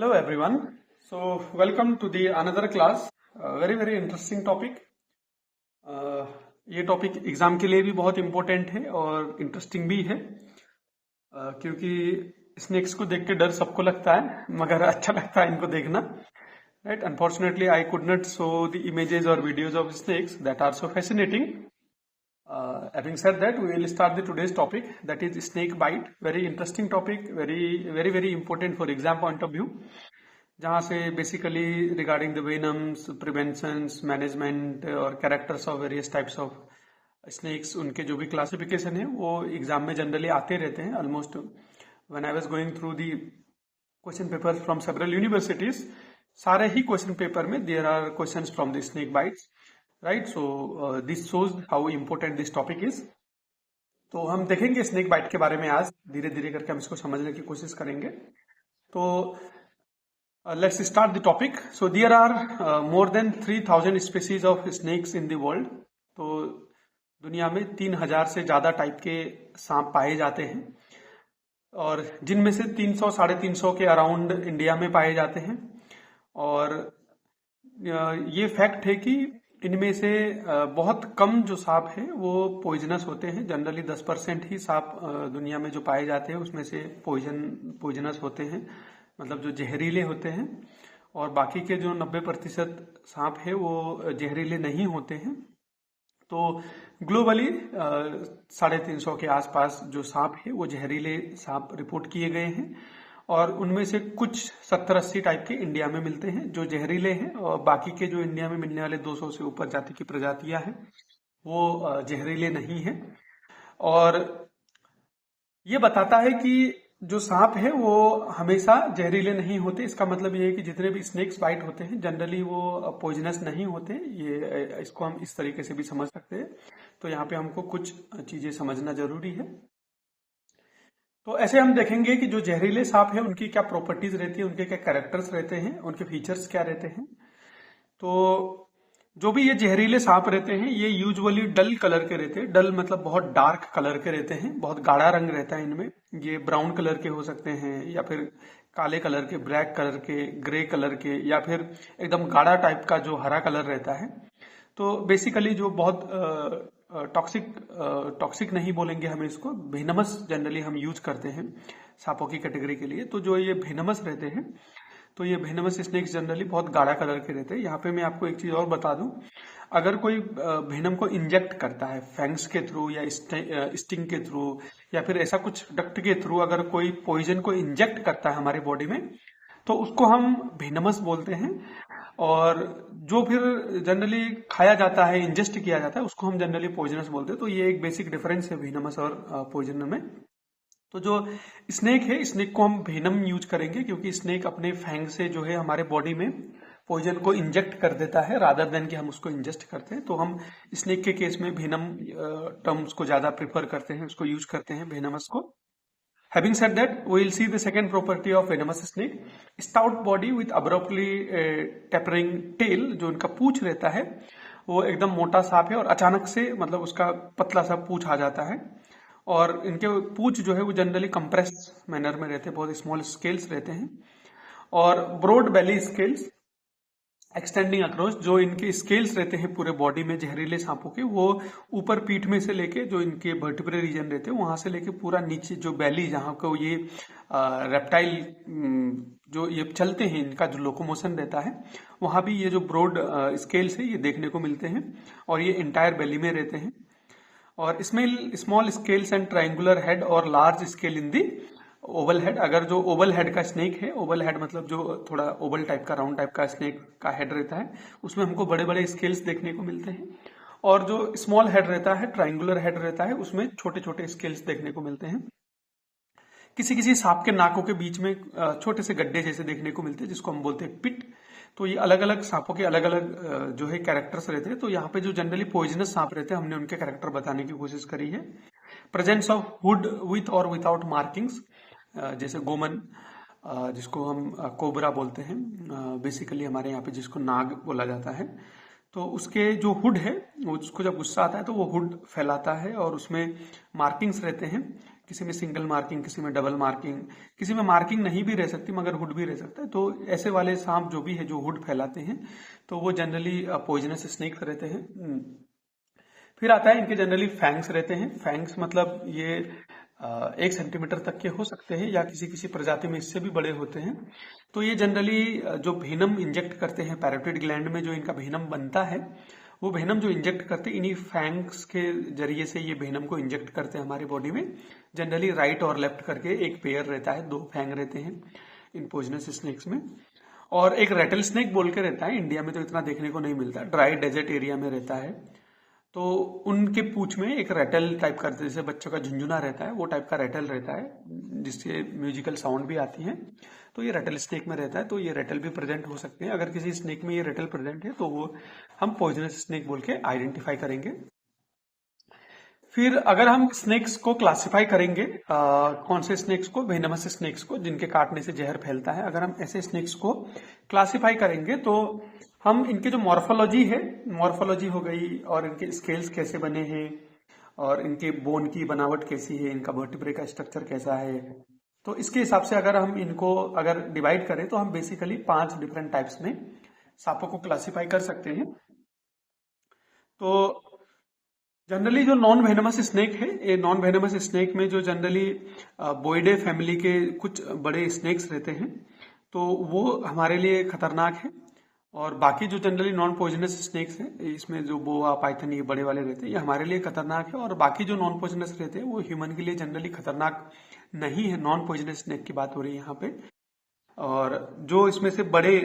Hello everyone. So welcome to the another class. Very interesting topic. ये topic exam के लिए भी बहुत इम्पोर्टेंट है और इंटरेस्टिंग भी है क्योंकि स्नेक्स को देख के डर सबको लगता है मगर अच्छा लगता है इनको देखना. Right. Unfortunately I could not show the images और videos of snakes that are so fascinating. Having said that, we will start the today's topic, that is snake bite. Very interesting topic, very important for exam point of view. जहाँ से basically regarding the venoms, preventions, management और characters of various types of snakes, उनके जो भी classification है वो exam में generally आते रहते हैं. Almost when I was going through the question paper from several universities, सारे ही क्वेश्चन पेपर में there are questions from the snake bites. Right. So this shows how important this topic is. तो हम देखेंगे snake bite के बारे में आज. धीरे धीरे करके हम इसको समझने की कोशिश करेंगे. तो let's start the topic. So there are more than 3000 species of snakes in the world. तो दुनिया में 3000 से ज्यादा टाइप के सांप पाए जाते हैं और जिनमें से 300 350 के अराउंड इंडिया में पाए जाते हैं. और ये फैक्ट है कि इनमें से बहुत कम जो सांप हैं वो पॉइजनस होते हैं. जनरली 10% ही सांप दुनिया में जो पाए जाते हैं उसमें से पॉइजनस होते हैं, मतलब जो जहरीले होते हैं. और बाकी के जो 90% सांप है वो जहरीले नहीं होते हैं. तो ग्लोबली 350 के आसपास जो सांप है वो जहरीले सांप रिपोर्ट किए गए हैं और उनमें से कुछ 70-80 टाइप के इंडिया में मिलते हैं जो जहरीले हैं. और बाकी के जो इंडिया में मिलने वाले 200 से ऊपर जाति की प्रजातियां हैं वो जहरीले नहीं हैं. और ये बताता है कि जो सांप है वो हमेशा जहरीले नहीं होते. इसका मतलब ये है कि जितने भी स्नेक्स बाइट होते हैं जनरली वो पॉइजनस नहीं होते. ये इसको हम इस तरीके से भी समझ सकते हैं. तो यहाँ पे हमको कुछ चीजें समझना जरूरी है. तो ऐसे हम देखेंगे कि जो जहरीले सांप है उनकी क्या प्रॉपर्टीज रहती है, उनके क्या कैरेक्टर्स रहते हैं, उनके फीचर्स क्या रहते हैं. तो जो भी ये जहरीले सांप रहते हैं ये यूजुअली डल कलर के रहते हैं. डल मतलब बहुत डार्क कलर के रहते हैं, बहुत गाढ़ा रंग रहता है इनमें. ये ब्राउन कलर के हो सकते हैं या फिर काले कलर के, ब्लैक कलर के, ग्रे कलर के, या फिर एकदम गाढ़ा टाइप का जो हरा कलर रहता है. तो बेसिकली जो बहुत टॉक्सिक नहीं बोलेंगे हम इसको, वेनमस जनरली हम यूज करते हैं सांपों की कैटेगरी के लिए. तो जो ये वेनमस रहते हैं तो ये वेनमस स्नेक्स जनरली बहुत गाढ़ा कलर के रहते हैं. यहाँ पे मैं आपको एक चीज और बता दूं, अगर कोई वेनम को इंजेक्ट करता है फैंग्स के थ्रू या स्टिंग के थ्रू या फिर ऐसा कुछ डक्ट के थ्रू, अगर कोई पॉइजन को इंजेक्ट करता है हमारे बॉडी में तो उसको हम वेनमस बोलते हैं. और जो फिर जनरली खाया जाता है, इंजेस्ट किया जाता है, उसको हम जनरली पॉइजनस बोलते हैं. तो ये एक बेसिक डिफरेंस है वेनमस और पॉइजन में. तो जो स्नेक है, स्नेक को हम वेनम यूज करेंगे क्योंकि स्नेक अपने फैंग से जो है हमारे बॉडी में पॉइजन को इंजेक्ट कर देता है रादर देन कि हम उसको इंजेस्ट करते हैं. तो हम स्नेक के केस में वेनम टर्म्स को ज्यादा प्रिफर करते हैं, उसको यूज करते हैं वेनमस को. Having said that, we will see the second property of venomous snake. Stout body with abruptly tapering tail. जो उनका पूंछ रहता है वो एकदम मोटा सांप है और अचानक से मतलब उसका पतला सा पूंछ आ जाता है. और इनके पूंछ जो है वो जनरली कंप्रेस्ड मैनर में रहते हैं, बहुत स्मॉल स्केल्स रहते हैं. और ब्रॉड बेली स्केल्स एक्सटेंडिंग अक्रॉस. जो इनके स्केल्स रहते हैं पूरे बॉडी में जहरीले सांपों के, वो ऊपर पीठ में से लेके जो इनके वर्टिब्रल रीजन रहते हैं वहां से लेके पूरा नीचे जो बेली जहां को ये रेप्टाइल जो ये चलते हैं, इनका जो लोकोमोशन रहता है वहां भी ये जो ब्रॉड स्केल्स है ये देखने को मिलते हैं और ये इंटायर बेली में रहते हैं. और इसमें small scales and triangular head और large scale in the oval head. अगर जो ओवल हेड का स्नेक है, ओवल हेड मतलब जो थोड़ा ओवल टाइप का, राउंड टाइप का स्नेक का हेड रहता है, उसमें हमको बड़े बड़े स्केल्स देखने को मिलते हैं. और जो स्मॉल हेड रहता है, ट्रायंगुलर हेड रहता है, उसमें छोटे छोटे स्केल्स देखने को मिलते हैं. किसी किसी सांप के नाकों के बीच में छोटे से गड्ढे जैसे देखने को मिलते हैं जिसको हम बोलते हैं पिट. तो ये अलग अलग सांपों के अलग अलग जो है कैरेक्टर्स रहते हैं. तो यहाँ पे जो जनरली पॉइजनस सांप रहते हैं हमने उनके कैरेक्टर बताने की कोशिश करी है. प्रेजेंस ऑफ हुड विथ और विदाउट मार्किंग्स, जैसे गोमन जिसको हम कोबरा बोलते हैं, बेसिकली हमारे यहाँ पे जिसको नाग बोला जाता है. तो उसके जो हुड है वो उसको जब गुस्सा आता है तो वो हुड फैलाता है और उसमें मार्किंग्स रहते हैं किसी में सिंगल मार्किंग, किसी में डबल मार्किंग, किसी में मार्किंग नहीं भी रह सकती मगर हुड भी रह सकता है। तो ऐसे वाले सांप जो भी है जो हुड फैलाते हैं तो वो जनरली पॉइजनस स्नेक रहते हैं। फिर आता है इनके जनरली फैंग्स रहते हैं। फैंग्स मतलब ये 1 सेंटीमीटर तक के हो सकते हैं या किसी किसी प्रजाति में इससे भी बड़े होते हैं। तो ये जनरली जो भेनम इंजेक्ट करते हैं पैरोटिड ग्लैंड में, जो इनका भेनम बनता है वो भेनम जो इंजेक्ट करते हैं इन्हीं फैंग्स के जरिए से ये भेनम को इंजेक्ट करते हैं हमारी बॉडी में। जनरली राइट और लेफ्ट करके एक पेयर रहता है, 2 फैंग रहते हैं इन पॉइजनस स्नेक्स में। और एक रेटल स्नेक बोल के रहता है, इंडिया में तो इतना देखने को नहीं मिलता, ड्राई डेजर्ट एरिया में रहता है। तो उनके पूंछ में एक रेटल टाइप का, जैसे बच्चों का झुंझुना रहता है वो टाइप का रेटल रहता है जिससे म्यूजिकल साउंड भी आती है। तो ये रेटल स्नेक में रहता है। तो ये रेटल भी प्रेजेंट हो सकते हैं। अगर किसी स्नेक में ये रेटल प्रेजेंट है तो वो हम पॉइजनस स्नेक बोल के आइडेंटिफाई करेंगे। फिर अगर हम स्नेक्स को क्लासिफाई करेंगे, कौन से स्नेक्स को, वेनमस स्नेक्स को जिनके काटने से जहर फैलता है, अगर हम ऐसे स्नेक्स को क्लासिफाई करेंगे तो हम इनके जो मॉर्फोलॉजी है, मॉर्फोलॉजी हो गई और इनके स्केल्स कैसे बने हैं और इनके बोन की बनावट कैसी है, इनका वर्टिब्रे का स्ट्रक्चर कैसा है, तो इसके हिसाब से अगर हम इनको अगर डिवाइड करें तो हम बेसिकली 5 डिफरेंट टाइप्स में सांपों को क्लासिफाई कर सकते हैं। तो जनरली जो नॉन वेनमस स्नेक है, ये नॉन वेनमस स्नेक में जो जनरली बोइडे फैमिली के कुछ बड़े स्नेक्स रहते हैं तो वो हमारे लिए खतरनाक है। और बाकी जो जनरली नॉन पॉइजनस स्नेक्स हैं, इसमें जो बोआ, पाइथन, ये बड़े वाले रहते हैं, ये हमारे लिए खतरनाक है। और बाकी जो नॉन पॉइजनस रहते हैं वो ह्यूमन के लिए जनरली खतरनाक नहीं है। नॉन पॉइजनस स्नेक की बात हो रही है यहाँ पे। और जो इसमें से बड़े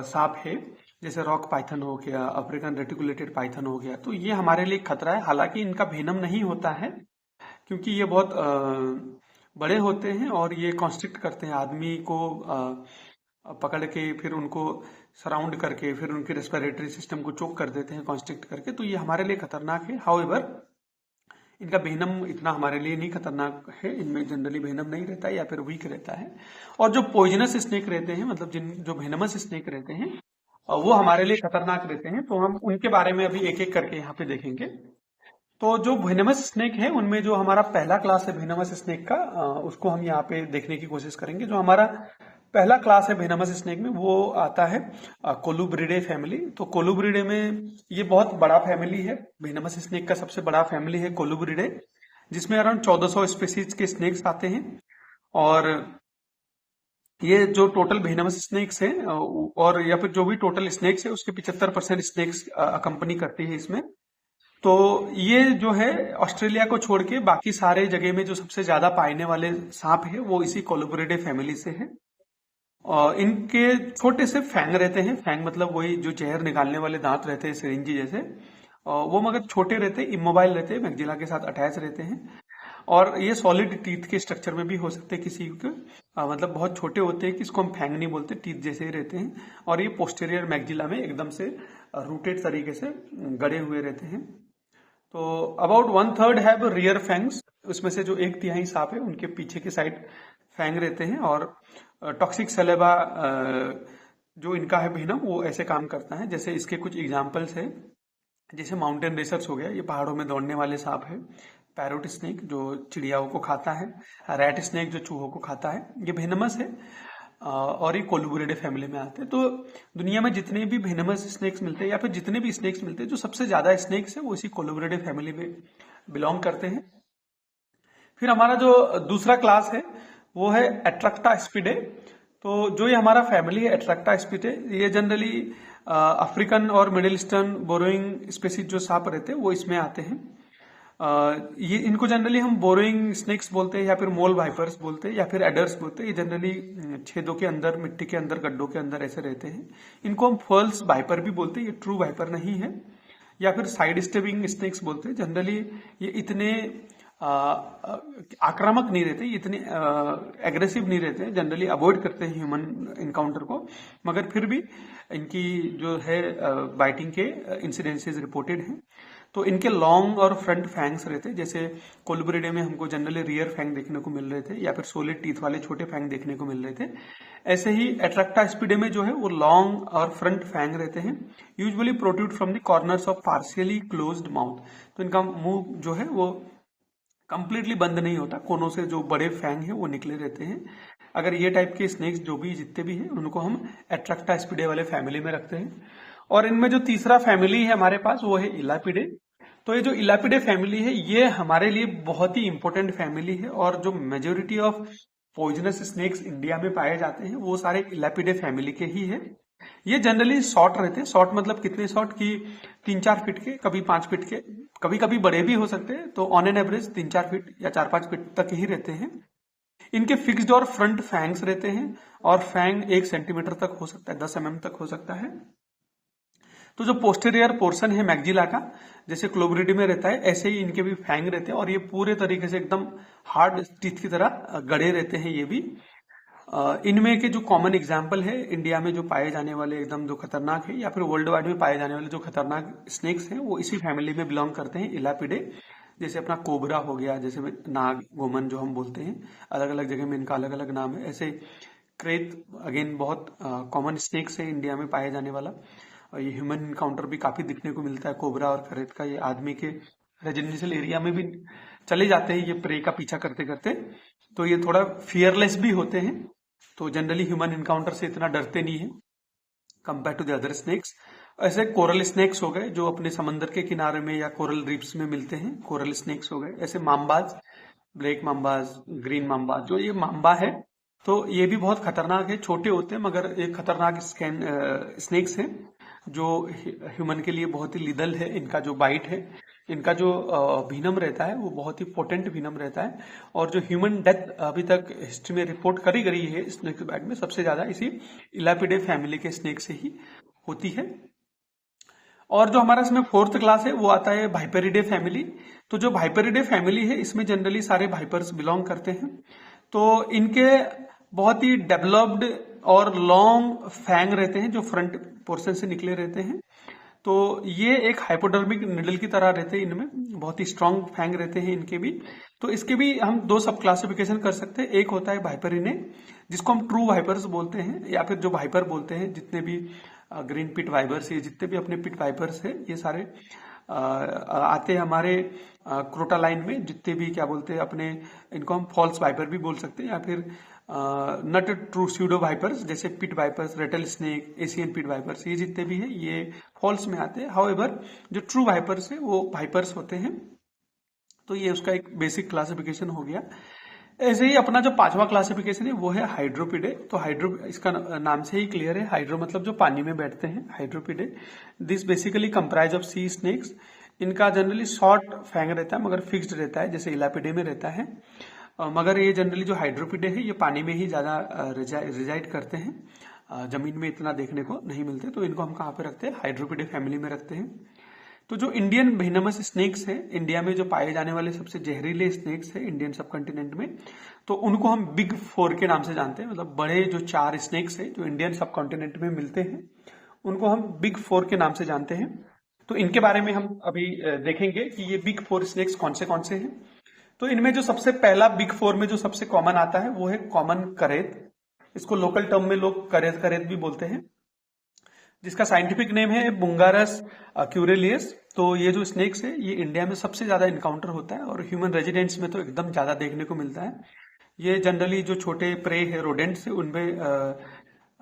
सांप है जैसे रॉक पाइथन हो गया, अफ्रीकन रेटिकुलेटेड पाइथन हो गया, तो ये हमारे लिए खतरा है। हालांकि इनका वेनम नहीं होता है क्योंकि ये बहुत बड़े होते हैं और ये कॉन्स्ट्रिक्ट करते हैं आदमी को, पकड़ के फिर उनको सराउंड करके फिर उनके रेस्पिरेटरी सिस्टम को चोक कर देते हैं कॉन्स्ट्रिक्ट करके। तो ये हमारे लिए खतरनाक है। हाउएवर इनका वेनम इतना हमारे लिए नहीं खतरनाक है, इनमें जनरली वेनम नहीं रहता है या फिर वीक रहता है। और जो पॉइजनस स्नेक रहते हैं, मतलब जिन जो वेनमस स्नेक रहते हैं वो हमारे लिए खतरनाक रहते हैं। तो हम उनके बारे में अभी एक एक करके यहाँ पे देखेंगे। तो जो वेनमस स्नेक है उनमें जो हमारा पहला क्लास है वेनमस स्नेक का, उसको हम यहाँ पे देखने की कोशिश करेंगे। जो हमारा पहला क्लास है वेनमस स्नेक में वो आता है कोलुब्रिडे फैमिली। तो कोलुब्रिडे में ये बहुत बड़ा फैमिली है, वेनमस स्नेक का सबसे बड़ा फैमिली है कोलुब्रिडे, जिसमें अराउंड 1400 स्पीसीज के स्नेक्स आते हैं। और ये जो टोटल वेनमस स्नेक्स हैं और या फिर जो भी टोटल स्नेक्स है उसके 75% स्नेक्स अकंपनी करती है इसमें। तो ये जो है ऑस्ट्रेलिया को छोड़ के बाकी सारे जगह में जो सबसे ज्यादा पाने वाले सांप है वो इसी कोलुब्रिडे फैमिली से है। और इनके छोटे से फैंग रहते हैं। फैंग मतलब वही जो जहर निकालने वाले दांत रहते हैं सिरिंजी जैसे, और वो मगर छोटे रहते हैं, इमोबाइल रहते हैं, मैग्जिला के साथ अटैच रहते हैं। और ये सॉलिड टीथ के स्ट्रक्चर में भी हो सकते हैं किसी के, मतलब बहुत छोटे होते हैं कि इसको हम फैंग नहीं बोलते, टीथ जैसे ही रहते हैं। और ये पोस्टीरियर मैग्जिला में एकदम से रूटेड तरीके से गड़े हुए रहते हैं। तो अबाउट 1/3 हैव रियर फैंग्स, उसमें से जो 1/3 सांप है उनके पीछे के साइड फैंग रहते हैं। और टॉक्सिक सलेबा जो इनका है वेनम वो ऐसे काम करता है। जैसे इसके कुछ एग्जांपल्स है, जैसे माउंटेन रेसर्स हो गया, ये पहाड़ों में दौड़ने वाले सांप है। पैरोट स्नेक जो चिड़ियाओं को खाता है, रैट स्नेक जो चूहों को खाता है, ये वेनमस है और ये कोलुब्रिडे फैमिली में आते हैं। तो दुनिया में जितने भी वेनमस स्नेक्स मिलते हैं या फिर जितने भी स्नेक्स मिलते हैं, जो सबसे ज्यादा स्नेक्स है वो इसी कोलुब्रिडे फैमिली में बिलोंग करते हैं। फिर हमारा जो दूसरा क्लास है वो है एट्रैक्टास्पिडे। तो जो ये हमारा फैमिली है एट्रैक्टास्पिडे, ये जनरली अफ्रीकन और मिडिल ईस्टर्न बोरोइंग स्पीसीज जो सांप रहते हैं वो इसमें आते हैं। ये इनको जनरली हम बोरोइंग स्नेक्स बोलते हैं या फिर मोल वाइपर्स बोलते हैं या फिर एडर्स बोलते हैं। ये जनरली छेदों के अंदर, मिट्टी के अंदर, गड्ढों के अंदर ऐसे रहते हैं। इनको हम फॉल्स वाइपर भी बोलते हैं, ये ट्रू वाइपर नहीं है। या फिर साइड स्टेबिंग स्नेक्स बोलते हैं। जनरली ये इतने आक्रामक नहीं रहते, इतने एग्रेसिव नहीं रहते, जनरली अवॉइड करते हैं ह्यूमन इनकाउंटर को, मगर फिर भी इनकी जो है बाइटिंग के इंसिडेंसेस रिपोर्टेड हैं। तो इनके लॉन्ग और फ्रंट फैंग्स रहते हैं। जैसे कोलुब्रिडे में हमको जनरली रियर फैंग देखने को मिल रहे थे या फिर सोलिड टीथ वाले छोटे फैंग देखने को मिल रहे थे, ऐसे ही एट्रैक्टास्पिडे में जो है वो लॉन्ग और फ्रंट फैंग रहते हैं, usually protrude from the corners of partially closed mouth. तो इनका मुंह जो है वो कंप्लीटली बंद नहीं होता, कोनों से जो बड़े फैंग है वो निकले रहते हैं। अगर ये टाइप के स्नेक्स जो भी जितने भी हैं उनको हम एट्रैक्टास्पिडे वाले फैमिली में रखते हैं। और इनमें जो तीसरा फैमिली है हमारे पास वो है इलापिडे। तो ये जो इलापिडे फैमिली है ये हमारे लिए बहुत ही इंपॉर्टेंट फैमिली है, और जो majority of poisonous snacks India में पाए जाते हैं वो सारे इलापिडे फैमिली के ही है। ये जनरली शॉर्ट रहते हैं। शॉर्ट मतलब कितने शॉर्ट की 3-4 फीट के, कभी 5 फीट के, कभी कभी बड़े भी हो सकते हैं। तो ऑन एन एवरेज 3-4 फीट या 4-5 फीट तक ही रहते हैं। इनके फिक्स्ड और फ्रंट फैंग्स रहते हैं, और फैंग 1 सेंटीमीटर तक हो सकता है, 10 mm तक हो सकता है। तो जो पोस्टेरियर पोर्शन है मैक्जिला का, जैसे क्लोब्रिडी में रहता है, ऐसे ही इनके भी फैंग रहते हैं, और ये पूरे तरीके से एकदम हार्ड टीथ की तरह गड़े रहते हैं ये भी। इनमें के जो कॉमन एग्जाम्पल है इंडिया में जो पाए जाने वाले एकदम जो खतरनाक है, या फिर वर्ल्ड वाइड में पाए जाने वाले जो खतरनाक स्नेक्स हैं, वो इसी फैमिली में बिलोंग करते हैं, इलापिडे। जैसे अपना कोबरा हो गया, जैसे नाग गोमन जो हम बोलते हैं, अलग अलग जगह में इनका अलग अलग नाम है। ऐसे क्रेत अगेन बहुत कॉमन स्नेक्स है इंडिया में पाए जाने वाला। और ये ह्यूमन इनकाउंटर भी काफी दिखने को मिलता है कोबरा और क्रेत का। ये आदमी के रेजिडेंशियल एरिया में भी चले जाते हैं ये प्रे का पीछा करते करते। तो ये थोड़ा फियरलेस भी होते हैं, तो जनरली ह्यूमन इनकाउंटर से इतना डरते नहीं है compare to the other snakes. ऐसे कोरल स्नेक्स हो गए जो अपने समंदर के किनारे में या कोरल रीफ्स में मिलते हैं, कोरल स्नेक्स हो गए। ऐसे माम्बाज, ब्लैक माम्बाज, ग्रीन माम्बाज, जो ये माम्बा है तो ये भी बहुत खतरनाक है। छोटे होते हैं मगर एक खतरनाक स्नेक्स है जो ह्यूमन के लिए बहुत ही लीदल है। इनका जो बाइट है, इनका जो विनम रहता है वो बहुत ही पोटेंट विनम रहता है, और जो ह्यूमन डेथ अभी तक हिस्ट्री में रिपोर्ट करी गई है स्नेक बाइट में, सबसे ज्यादा इसी इलापिडे फैमिली के स्नेक से ही होती है। और जो हमारा इसमें 4th क्लास है वो आता है वाइपरिडे फैमिली। तो जो वाइपरिडे फैमिली है इसमें जनरली सारे वाइपर्स बिलोंग करते हैं। तो इनके बहुत ही डेवलप्ड और लॉन्ग फैंग रहते हैं जो फ्रंट पोर्शन से निकले रहते हैं। तो ये एक हाइपोडर्मिक निडल की तरह रहते हैं, इनमें बहुत ही स्ट्रांग फैंग रहते हैं इनके भी। तो इसके भी हम 2 सब क्लासिफिकेशन कर सकते हैं। एक होता है वाइपरिने, जिसको हम ट्रू वाइपर्स बोलते हैं, या फिर जो वाइपर बोलते हैं, जितने भी ग्रीन पिट वाइपर्स, ये जितने भी अपने पिट वाइपर्स है ये सारे आते हैं हमारे क्रोटालाइन में। जितने भी क्या बोलते हैं अपने, इनको हम फॉल्स वाइपर भी बोल सकते हैं, या फिर नट ट्रू स्यूडो वाइपर्स, जैसे पिट वाइपर्स, रेटल स्नेक, एशियन पिट वाइपर्स, ये जितने भी हैं ये फॉल्स में आते हैं। हाउएवर जो ट्रू वाइपर्स है वो वाइपर्स होते हैं। तो ये उसका एक बेसिक क्लासिफिकेशन हो गया। ऐसे ही अपना जो 5वां क्लासिफिकेशन है वो है हाइड्रोपिडे। तो हाइड्रो इसका नाम से ही क्लियर है, हाइड्रो मतलब जो पानी में बैठते हैं, Hydrophiidae. This basically comprise of sea snakes. इनका जनरली शॉर्ट फैंग रहता है मगर फिक्स्ड रहता है, जैसे इलापिडे में रहता है। मगर ये जनरली जो हाइड्रोपिडे है ये पानी में ही ज्यादा रिजाइड करते हैं, जमीन में इतना देखने को नहीं मिलते। तो इनको हम कहाँ पे रखते हैं, हाइड्रोपिडे फैमिली में रखते हैं। तो जो इंडियन वेनमस स्नेक्स है, इंडिया में जो पाए जाने वाले सबसे जहरीले स्नेक्स है इंडियन सब कॉन्टिनेंट में, तो उनको हम बिग 4 के नाम से जानते हैं। मतलब बड़े जो 4 स्नेक्स है जो इंडियन सब कॉन्टिनेंट में मिलते हैं उनको हम बिग 4 के नाम से जानते हैं। तो इनके बारे में हम अभी देखेंगे कि ये बिग 4 स्नेक्स कौन से हैं। तो इनमें जो सबसे पहला बिग 4 में जो सबसे कॉमन आता है वो है कॉमन करेत। इसको लोकल टर्म में लोग करेत करेत भी बोलते हैं, जिसका साइंटिफिक नेम है बुंगारस क्यूरेलियस। तो ये जो स्नेक्स है ये इंडिया में सबसे ज्यादा इनकाउंटर होता है, और ह्यूमन रेजिडेंट्स में तो एकदम ज्यादा देखने को मिलता है। ये जनरली जो छोटे प्रे है, रोडेंट्स है, उनमें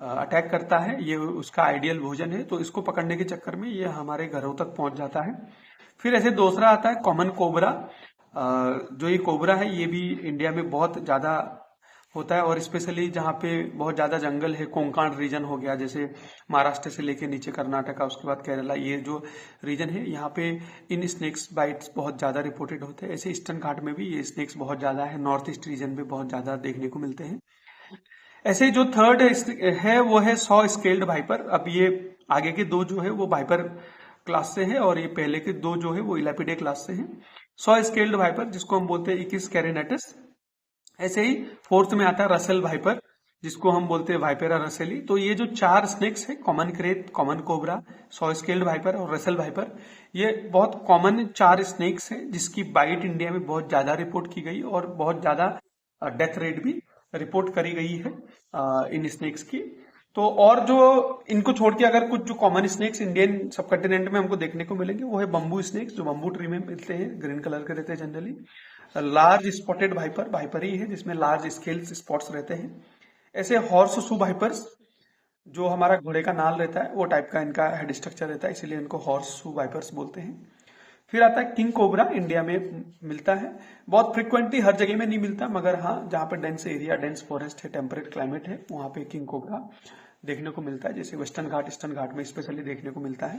अटैक करता है। ये उसका आइडियल भोजन है, तो इसको पकड़ने के चक्कर में ये हमारे घरों तक पहुंच जाता है। फिर ऐसे दूसरा आता है कॉमन कोबरा। जो ये कोबरा है ये भी इंडिया में बहुत ज्यादा होता है, और स्पेशली जहाँ पे बहुत ज्यादा जंगल है, कोंकण रीजन हो गया, जैसे महाराष्ट्र से लेके नीचे कर्नाटका, उसके बाद केरला, ये जो रीजन है यहाँ पे इन स्नेक्स बाइट्स बहुत ज्यादा रिपोर्टेड होते हैं। ऐसे ईस्टर्न घाट में भी ये स्नेक्स बहुत ज्यादा है, नॉर्थ ईस्ट रीजन में बहुत ज्यादा देखने को मिलते हैं। ऐसे ही जो थर्ड है वो है सॉ स्केल्ड वाइपर। अब ये आगे के 2 जो है वो वाइपर क्लास से है, और ये पहले के 2 जो है वो इलापिडे क्लास से है। सॉ स्केल्ड वाइपर जिसको हम बोलते हैं इकिस कैरिनेटस। ऐसे ही 4th में आता है रसेल वाइपर, जिसको हम बोलते हैं वाइपेरा रसेली। तो ये जो 4 स्नेक्स है, common krait, common cobra, saw scaled viper और रसेल वाइपर, ये बहुत कॉमन 4 स्नेक्स है जिसकी बाइट इंडिया में बहुत ज्यादा रिपोर्ट की गई, और बहुत ज्यादा डेथ रेट भी रिपोर्ट करी गई है इन स्नेक्स की। तो और जो इनको छोड़ के अगर कुछ जो common snakes Indian subcontinent में हमको देखने को मिलेंगे वो है बम्बू स्नेक्स, जो बम्बू ट्री में मिलते हैं, ग्रीन कलर के रहते हैं generally. Large spotted viper, viper ही है जिसमें लार्ज स्केल्स स्पॉट्स रहते हैं। ऐसे हॉर्स शू वाइपर्स, जो हमारा घोड़े का नाल रहता है वो टाइप का इनका हेड स्ट्रक्चर रहता है, इसीलिए इनको हॉर्स शू वाइपर्स बोलते हैं। फिर आता है किंग कोबरा, इंडिया में मिलता है, बहुत फ्रिक्वेंटली हर जगह में नहीं मिलता, मगर हाँ जहाँ पे डेंस एरिया, डेंस फॉरेस्ट है, टेम्परेट क्लाइमेट है, वहां पे किंग कोबरा देखने को मिलता है, जैसे वेस्टर्न घाट, ईस्टर्न घाट में स्पेशली देखने को मिलता है।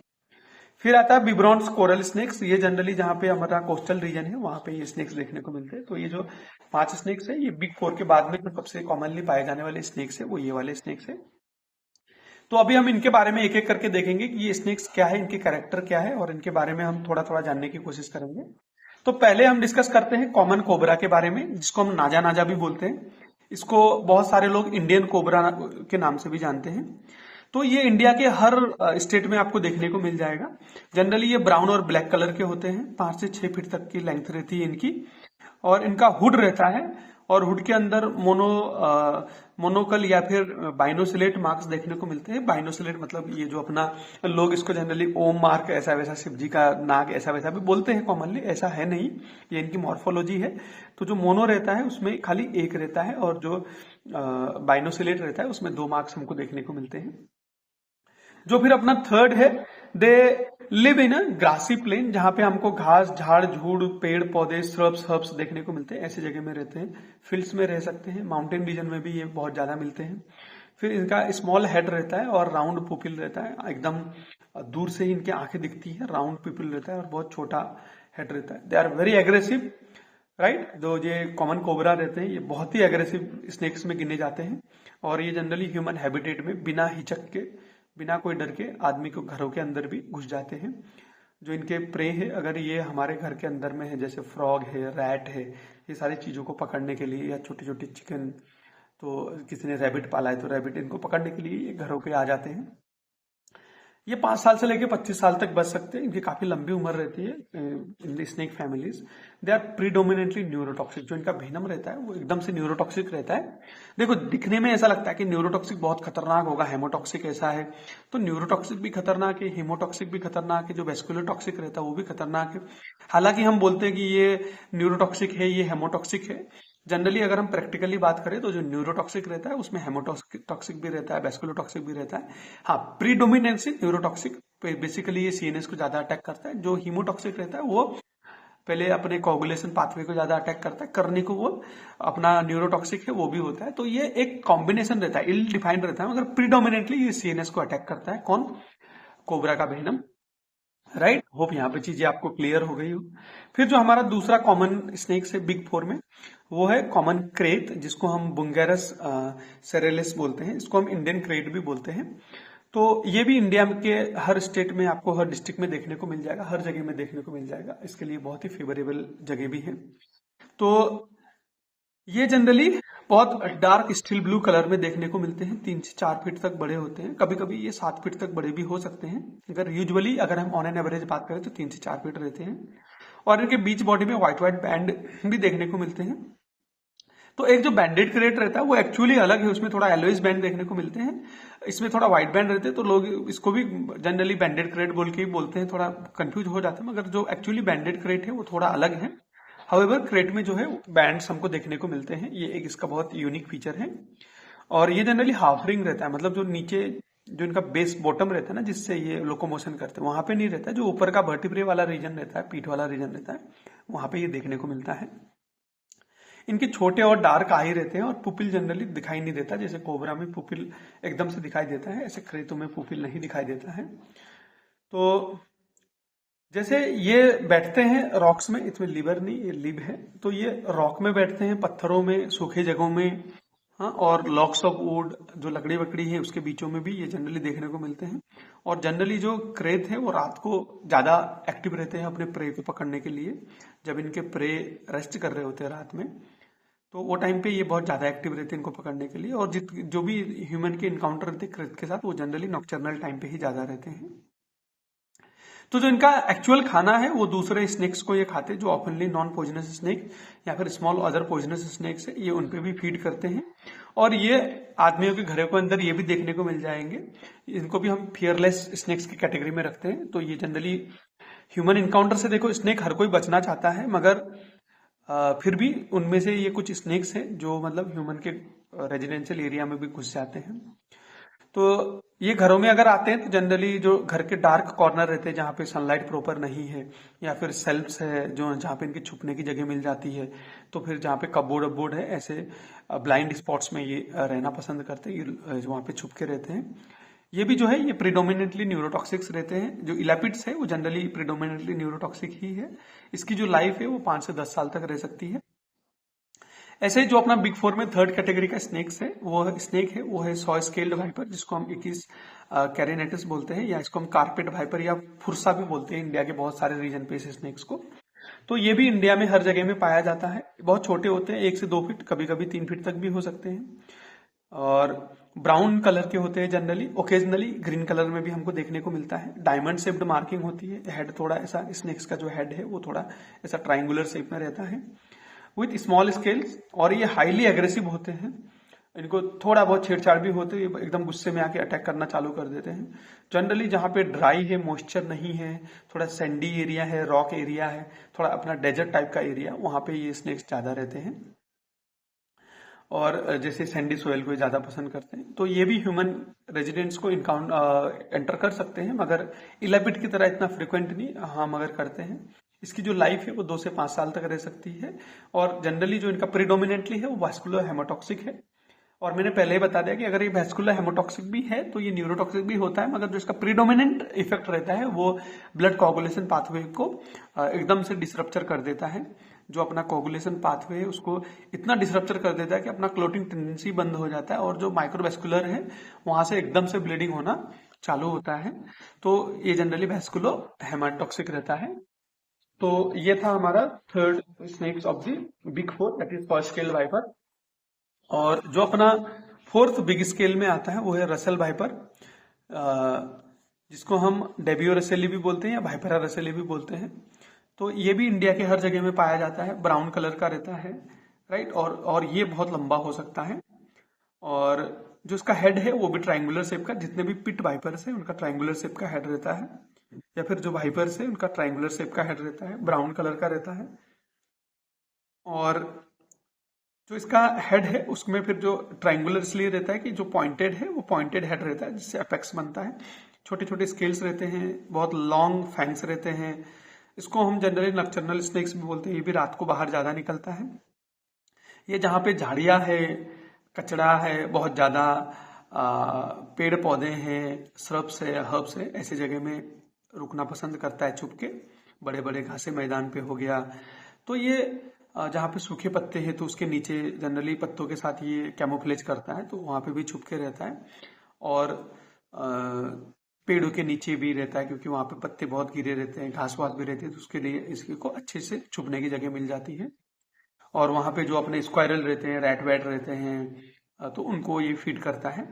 फिर आता है बिब्रॉन्स कोरल स्नेक्स, ये जनरली जहाँ पे हमारा कोस्टल रीजन है वहां पे ये स्नेक्स देखने को मिलते हैं। तो ये जो 5 स्नेक्स है, ये बिग 4 के बाद में जो सबसे कॉमनली पाए जाने वाले स्नेक्स है वो ये वाले स्नेक्स है। तो अभी हम इनके बारे में एक एक करके देखेंगे कि ये स्नेक्स क्या है, इनके कैरेक्टर क्या है, और इनके बारे में हम थोड़ा थोड़ा जानने की कोशिश करेंगे। तो पहले हम डिस्कस करते हैं कॉमन कोबरा के बारे में, जिसको हम नाजा नाजा भी बोलते हैं। इसको बहुत सारे लोग इंडियन कोबरा के नाम से भी जानते हैं। तो ये इंडिया के हर स्टेट में आपको देखने को मिल जाएगा। जनरली ये ब्राउन और ब्लैक कलर के होते हैं, 5 से 6 फीट तक की लेंथ रहती है इनकी, और इनका हुड रहता है, और हुड के अंदर मोनोकल या फिर बाइनोसिलेट मार्क्स देखने को मिलते हैं। बाइनोसिलेट मतलब ये जो अपना, लोग इसको जनरली ओम मार्क, ऐसा वैसा, शिव जी का नाग ऐसा वैसा भी बोलते हैं कॉमनली, ऐसा है नहीं, ये इनकी मॉर्फोलॉजी है। तो जो मोनो रहता है उसमें खाली एक रहता है, और जो बाइनोसिलेट रहता है उसमें 2 मार्क्स हमको देखने को मिलते हैं। जो फिर अपना थर्ड है, they live in a grassy plain, जहां पे हमको घास, झाड़ झूड़, पेड़ पौधे, श्रब्स हर्ब्स देखने को मिलते हैं, ऐसी जगह में रहते हैं। फील्ड्स में रह सकते हैं, माउंटेन रीजन में भी ये बहुत ज्यादा मिलते हैं। फिर इनका स्मॉल हेड रहता है और राउंड पुपिल रहता है, एकदम दूर से ही इनकी आंखें दिखती है, राउंड पुपिल रहता है और बहुत छोटा हेड रहता है। They are very aggressive, right. जो ये कॉमन कोबरा रहते हैं ये बहुत ही एग्रेसिव स्नेक्स में गिने जाते हैं, और ये जनरली ह्यूमन हैबिटेट में बिना हिचक के, बिना कोई डर के आदमी को घरों के अंदर भी घुस जाते हैं। जो इनके प्रे है, अगर ये हमारे घर के अंदर में है, जैसे फ्रॉग है, रैट है, ये सारी चीजों को पकड़ने के लिए, या छोटी छोटी चिकन, तो किसी ने रैबिट पाला है तो रैबिट इनको पकड़ने के लिए ये घरों पे आ जाते हैं। ये 5 साल से लेकर 25 साल तक बच सकते हैं, इनकी काफी लंबी उम्र रहती है in the snake families. They are predominantly neurotoxic, जो इनका वेनम रहता है वो एकदम से न्यूरोटॉक्सिक रहता है। देखो दिखने में ऐसा लगता है कि न्यूरोटॉक्सिक बहुत खतरनाक होगा, हेमोटॉक्सिक ऐसा है, तो न्यूरोटॉक्सिक भी खतरनाक है, हेमोटॉक्सिक भी खतरनाक है, जो वेस्कुलर टॉक्सिक रहता है वो भी खतरनाक है। हालांकि हम बोलते हैं कि ये न्यूरोटॉक्सिक है, ये हेमोटॉक्सिक है। जनरली अगर हम प्रैक्टिकली बात करें तो जो न्यूरोटॉक्सिक रहता है उसमें हेमोटॉक्सिक भी रहता है, वेस्कुलर टॉक्सिक भी रहता है। हाँ, प्रीडोमिनेंसी न्यूरोटॉक्सिक, बेसिकली ये सीएनएस को ज्यादा अटैक करता है। जो हीमोटॉक्सिक रहता है वो पहले अपने कोगुलेशन पाथवे को ज्यादा अटैक करता है, करने को वो अपना न्यूरोटॉक्सिक है वो भी होता है। तो ये एक कॉम्बिनेशन रहता है, इल डिफाइंड रहता है, मगर प्रीडोमिनेटली ये सीएनएस को अटैक करता है। कौन? कोबरा का वेनम, राइट। होप यहाँ पे चीजें आपको क्लियर हो गई हो। फिर जो हमारा दूसरा कॉमन स्नेक्स है बिग 4 में, वो है कॉमन क्रेट, जिसको हम बुंगेरस सेरेलिस बोलते हैं, इसको हम इंडियन क्रेट भी बोलते हैं। तो ये भी इंडिया के हर स्टेट में आपको, हर डिस्ट्रिक्ट में देखने को मिल जाएगा, हर जगह में देखने को मिल जाएगा। इसके लिए बहुत ही फेवरेबल जगह भी है। तो ये जनरली बहुत डार्क स्टील ब्लू कलर में देखने को मिलते हैं, 3 से 4 फीट तक बड़े होते हैं, कभी कभी ये 7 फीट तक बड़े भी हो सकते हैं। अगर हम ऑन एन एवरेज बात करें तो 3 से 4 फीट रहते हैं, और इनके बीच बॉडी में व्हाइट व्हाइट बैंड भी देखने को मिलते हैं। तो एक जो बैंडेड क्रेट रहता है वो एक्चुअली अलग है, उसमें थोड़ा एलोइस बैंड देखने को मिलते हैं, इसमें थोड़ा व्हाइट बैंड रहते हैं। तो लोग इसको भी जनरली बैंडेड क्रेट बोल के ही बोलते हैं, थोड़ा कंफ्यूज हो जाते हैं, मगर जो एक्चुअली बैंडेड क्रेट है वो थोड़ा अलग है। हाउएवर क्रेट में जो है बैंड्स हमको देखने को मिलते हैं, ये एक इसका बहुत यूनिक फीचर है। और ये जनरली हाफ रिंग रहता है, मतलब जो नीचे जो इनका बेस बॉटम रहता है ना, जिससे ये लोकोमोशन करते हैं, वहां पे नहीं रहता है। जो ऊपर का वर्टिब्रे वाला रीजन रहता है, पीठ वाला रीजन रहता है, वहां पे ये देखने को मिलता है। इनके छोटे और डार्क आई रहते हैं, और पुपिल जनरली दिखाई नहीं देता। जैसे कोबरा में पुपिल एकदम से दिखाई देता है, ऐसे क्रेटों में पुपिल नहीं दिखाई देता है। तो जैसे ये बैठते हैं रॉक्स में, इसमें लिवर नहीं, ये लिब है, तो ये रॉक में बैठते हैं, पत्थरों में, सूखे जगहों में, हाँ, और लॉक्स ऑफ वुड, जो लकड़ी वकड़ी है उसके बीचों में भी ये जनरली देखने को मिलते हैं। और जनरली जो क्रेट है वो रात को ज्यादा एक्टिव रहते हैं अपने प्रे को पकड़ने के लिए। जब इनके प्रे रेस्ट कर रहे होते हैं रात में, तो वो टाइम पे ये बहुत ज्यादा एक्टिव रहते हैं इनको पकड़ने के लिए। और जो भी ह्यूमन के इनकाउंटर रहते हैं क्रेट के साथ, वो जनरली नॉक्टर्नल टाइम पे ही ज्यादा रहते हैं। तो जो इनका एक्चुअल खाना है वो दूसरे स्नेक्स को ये खाते हैं, जो ओपनली नॉन पॉइजनस स्नेक या फिर स्मॉल अदर पॉइजनस स्नेक्स है, ये उनपे भी फीड करते हैं। और ये आदमियों के घरों के अंदर ये भी देखने को मिल जाएंगे। इनको भी हम फियरलेस स्नेक्स की कैटेगरी में रखते हैं। तो ये जनरली ह्यूमन इनकाउंटर से, देखो स्नेक हर कोई बचना चाहता है, मगर फिर भी उनमें से ये कुछ स्नेक्स हैं जो मतलब ह्यूमन के रेजिडेंशियल एरिया में भी घुस जाते हैं। तो ये घरों में अगर आते हैं तो जनरली जो घर के डार्क कॉर्नर रहते हैं जहाँ पे सनलाइट प्रॉपर नहीं है, या फिर सेल्फ्स है जो जहाँ पे इनके छुपने की जगह मिल जाती है, तो फिर जहाँ पे कपबोर्ड वपबोर्ड है ऐसे ब्लाइंड स्पॉट्स में ये रहना पसंद करते हैं, ये वहाँ पे छुप के रहते हैं। ये भी जो है ये प्रिडोमिनेटली न्यूरोटॉक्सिक्स रहते हैं। जो इलापिड्स है वो जनरली प्रिडोमिनेटली न्यूरोटॉक्सिक ही है। इसकी जो लाइफ है वो 5 से 10 साल तक रह सकती है। ऐसे जो अपना बिग फोर में थर्ड कैटेगरी का स्नेक्स है वो है सॉ स्केल्ड वाइपर, जिसको हम इकिस कैरिनेटिस बोलते हैं, या इसको हम कारपेट वाइपर या फुरसा भी बोलते हैं इंडिया के बहुत सारे रीजन पे इस स्नेक्स को। तो ये भी इंडिया में हर जगह में पाया जाता है। बहुत छोटे होते हैं, 1 से 2 फीट, कभी कभी 3 फीट तक भी हो सकते हैं, और ब्राउन कलर के होते हैं जनरली। ओकेजनली ग्रीन कलर में भी हमको देखने को मिलता है। डायमंड शेप्ड मार्किंग होती है। हेड थोड़ा ऐसा, स्नेक्स का जो हेड है वो थोड़ा ऐसा ट्राइंगुलर शेप में रहता है विथ स्मॉल स्केल्स, और ये हाईली एग्रेसिव होते हैं। इनको थोड़ा बहुत छेड़छाड़ भी होते हैं, एकदम गुस्से में आके अटैक करना चालू कर देते हैं। जनरली जहाँ पे ड्राई है, मॉइस्चर नहीं है, थोड़ा सैंडी एरिया है, रॉक एरिया है, थोड़ा अपना डेजर्ट टाइप का एरिया, वहां पे ये स्नेक्स ज्यादा रहते हैं, और जैसे सैंडी सोयल को ज्यादा पसंद करते हैं। तो ये भी ह्यूमन रेजिडेंट्स को एंटर कर सकते हैं, मगर इलेपिड की तरह इतना फ्रिक्वेंट नहीं, हाँ मगर करते हैं। इसकी जो लाइफ है वो 2 से 5 साल तक रह सकती है, और जनरली जो इनका प्रीडोमिनेंटली है वो वास्कुलर हेमोटॉक्सिक है। और मैंने पहले ही बता दिया कि अगर ये वैस्कुलर हेमोटॉक्सिक भी है तो ये न्यूरोटॉक्सिक भी होता है, मगर जो इसका प्रीडोमिनेंट इफेक्ट रहता है वो ब्लड कोगुलेशन पाथवे को एकदम से डिसरप्चर कर देता है। जो अपना कोगुलेशन पाथवे है उसको इतना डिसरप्चर कर देता है कि अपना क्लोटिंग टेंडेंसी बंद हो जाता है, और जो माइक्रोवेस्कुलर है वहां से एकदम से ब्लीडिंग होना चालू होता है। तो ये जनरली वैस्कुलो हेमाटॉक्सिक रहता है। तो ये था हमारा third snakes of the big four, that is first scale viper. और जो अपना फोर्थ बिग स्केल में आता है वो है रसेल वाइपर, जिसको हम डेबियो रसेली भी बोलते हैं या वाइपरा रसेली भी बोलते हैं। तो ये भी इंडिया के हर जगह में पाया जाता है, ब्राउन कलर का रहता है, राइट। और ये बहुत लंबा हो सकता है, और जो इसका हेड है वो भी ट्रायंगुलर शेप का, जितने भी पिट वाइपर्स है उनका ट्रायंगुलर शेप का हेड रहता है, या फिर जो वाइपर्स है उनका ट्रायंगुलर शेप का हेड रहता है, ब्राउन कलर का रहता है। और जो इसका हेड है उसमें फिर जो ट्रायंगुलर इसलिए रहता है कि जो पॉइंटेड है वो पॉइंटेड हेड रहता है, जिससे अपेक्स बनता है। छोटे छोटे स्केल्स रहते हैं, बहुत लॉन्ग फैंग्स रहते हैं। इसको हम जनरली नक्टर्नल स्नेक्स भी बोलते हैं। ये भी रात को बाहर ज्यादा निकलता है। ये जहाँ पे झाड़ियां है, कचड़ा है बहुत ज्यादा, पेड़ पौधे हैं, श्रब्स है, हर्ब्स है, ऐसी जगह में रुकना पसंद करता है छुप के। बड़े बड़े घासे मैदान पे हो गया, तो ये जहाँ पे सूखे पत्ते हैं तो उसके नीचे जनरली पत्तों के साथ ये कैमोफ्लेज करता है, तो वहां पे भी छुप के रहता है। और पेड़ों के नीचे भी रहता है, क्योंकि वहां पे पत्ते बहुत गिरे रहते हैं, घास वास भी रहती है, तो उसके लिए इसको अच्छे से छुपने की जगह मिल जाती है। और वहां पे जो अपने स्क्वायरल रहते हैं, रैट वैट रहते हैं, तो उनको ये फीड करता है।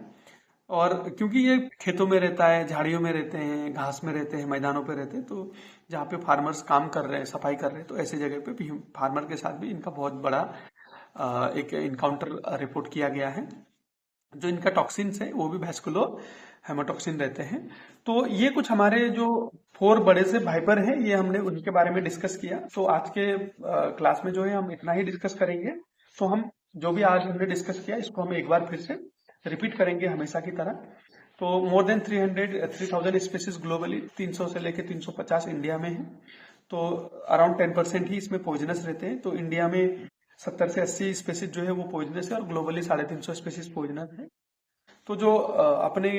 और क्योंकि ये खेतों में रहता है, झाड़ियों में रहते हैं, घास में रहते हैं, मैदानों पे रहते हैं, तो जहाँ पे फार्मर्स काम कर रहे हैं, सफाई कर रहे हैं, तो ऐसे जगह पे भी फार्मर के साथ भी इनका बहुत बड़ा एक इनकाउंटर रिपोर्ट किया गया है। जो इनका टॉक्सिन्स है वो भी वैस्कुलो हेमाटॉक्सिन रहते हैं। तो ये कुछ हमारे जो 4 बड़े से वाइपर हैं, ये हमने उनके बारे में डिस्कस किया। तो आज के क्लास में जो है हम इतना ही डिस्कस करेंगे। तो हम जो भी आज हमने डिस्कस किया इसको हम एक बार फिर से रिपीट करेंगे हमेशा की तरह। तो मोर देन 3000 स्पीसीज ग्लोबली, 300 से लेके 350 इंडिया में है। तो अराउंड 10% ही इसमें पॉइजनस रहते हैं। तो इंडिया में 70 से 80 स्पीसीज जो है वो पॉइजनस है, और ग्लोबली 350 स्पीसीज पॉइजनस है। तो जो अपने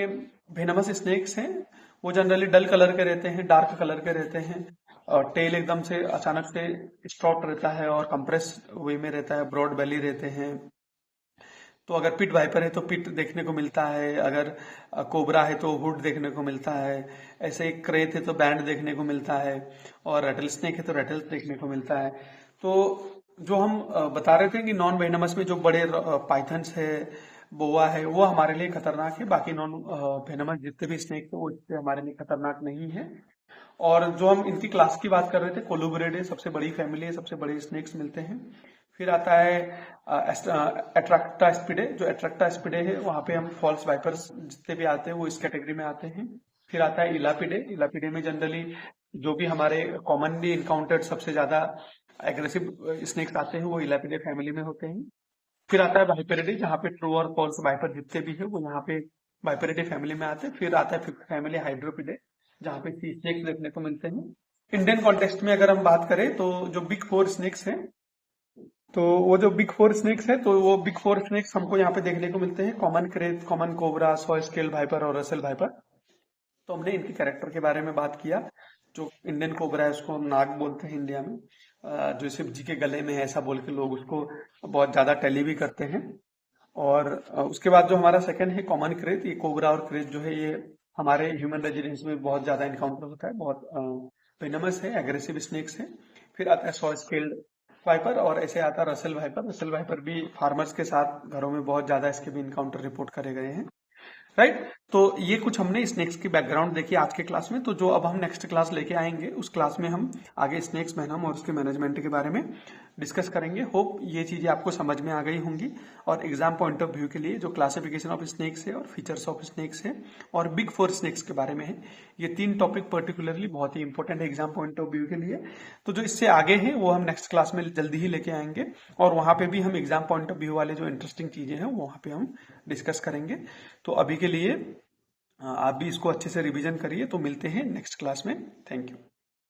वेनमस स्नेक्स हैं वो जनरली डल कलर के रहते हैं, डार्क कलर के रहते हैं, और टेल एकदम से अचानक से स्ट्रॉट रहता है और कंप्रेस वे में रहता है, ब्रॉड बेली रहते हैं। तो अगर पिट वाइपर है तो पिट देखने को मिलता है, अगर कोबरा है तो हुड देखने को मिलता है, ऐसे ही क्रेथ है तो बैंड देखने को मिलता है, और रेटल स्नेक है तो रेटल्स देखने को मिलता है। तो जो हम बता रहे थे कि नॉन वेनमस में जो बड़े पाइथन्स है, बोआ है, वो हमारे लिए खतरनाक है। बाकी नॉन वेनमस जितने भी स्नेक है वो इतने हमारे लिए खतरनाक नहीं है। और जो हम इनकी क्लास की बात कर रहे थे, कोलुब्रेडे सबसे बड़ी फैमिली है, सबसे बड़े स्नेक्स मिलते हैं। फिर आता है एट्रैक्टास्पिडे। जो एट्रैक्टास्पिडे है वहां पे हम फॉल्स वाइपर्स जितने भी आते हैं वो इस कैटेगरी में आते हैं। फिर आता है इलापिडे। इलापिडे में जनरली जो भी हमारे कॉमनली इनकाउंटर्ड सबसे ज्यादा एग्रेसिव स्नेक्स आते हैं वो इलापिडे फैमिली में होते हैं। फिर आता है वाइपरिडे, जहाँ पे ट्रू और फॉल्स वाइपर जितने भी है वो यहाँ पे वाइपरिडे फैमिली में आते हैं। फिर आता है फिफ्थ फैमिली हाइड्रोपिडे, जहाँ पे सी स्नेक्स देखने को मिलते हैं। इंडियन कॉन्टेक्स्ट में अगर हम बात करें तो जो बिग फोर स्नेक्स हैं, तो वो जो बिग फोर स्नेक्स है, तो वो बिग फोर स्नेक्स हमको यहाँ पे देखने को मिलते हैं: common krait, common cobra, saw scale viper और रसेल वाइपर। तो हमने इनके कैरेक्टर के बारे में बात किया। जो इंडियन कोबरा है उसको हम नाग बोलते हैं इंडिया में, जो शिव जी के गले में है ऐसा बोल के लोग उसको बहुत ज्यादा टैली भी करते हैं। और उसके बाद जो हमारा सेकंड है कॉमन क्रेज, ये कोबरा और क्रेज जो है ये हमारे ह्यूमन रेजिडेंस में बहुत ज्यादा इनकाउंटर होता है, बहुत वेनमस है, एग्रेसिव स्नेक्स है। फिर आता है सॉ स्केल्ड वाइपर और ऐसे आता है रसेल वाइपर। रसेल वाइपर भी फार्मर्स के साथ घरों में बहुत ज्यादा इसके भी इनकाउंटर रिपोर्ट करे गए हैं, राइट। तो ये कुछ हमने स्नेक्स की बैकग्राउंड देखी आज के क्लास में। तो जो अब हम नेक्स्ट क्लास लेके आएंगे उस क्लास में हम आगे स्नेक्स वेनम और उसके मैनेजमेंट के बारे में डिस्कस करेंगे। होप ये चीजें आपको समझ में आ गई होंगी। और एग्जाम पॉइंट ऑफ व्यू के लिए जो क्लासिफिकेशन ऑफ स्नेक्स है और फीचर्स ऑफ स्नेक्स है और बिग फोर स्नेक्स के बारे में है, ये 3 टॉपिक पर्टिकुलरली बहुत ही इंपॉर्टेंट है एग्जाम पॉइंट ऑफ व्यू के लिए। तो जो इससे आगे है वो हम नेक्स्ट क्लास में जल्दी ही लेके आएंगे, और वहां पे भी हम एग्जाम पॉइंट ऑफ व्यू वाले जो इंटरेस्टिंग चीजें हैं वहां पे हम डिस्कस करेंगे। तो अभी के लिए आप भी इसको अच्छे से रिवीजन करिए। तो मिलते हैं नेक्स्ट क्लास में। Thank you.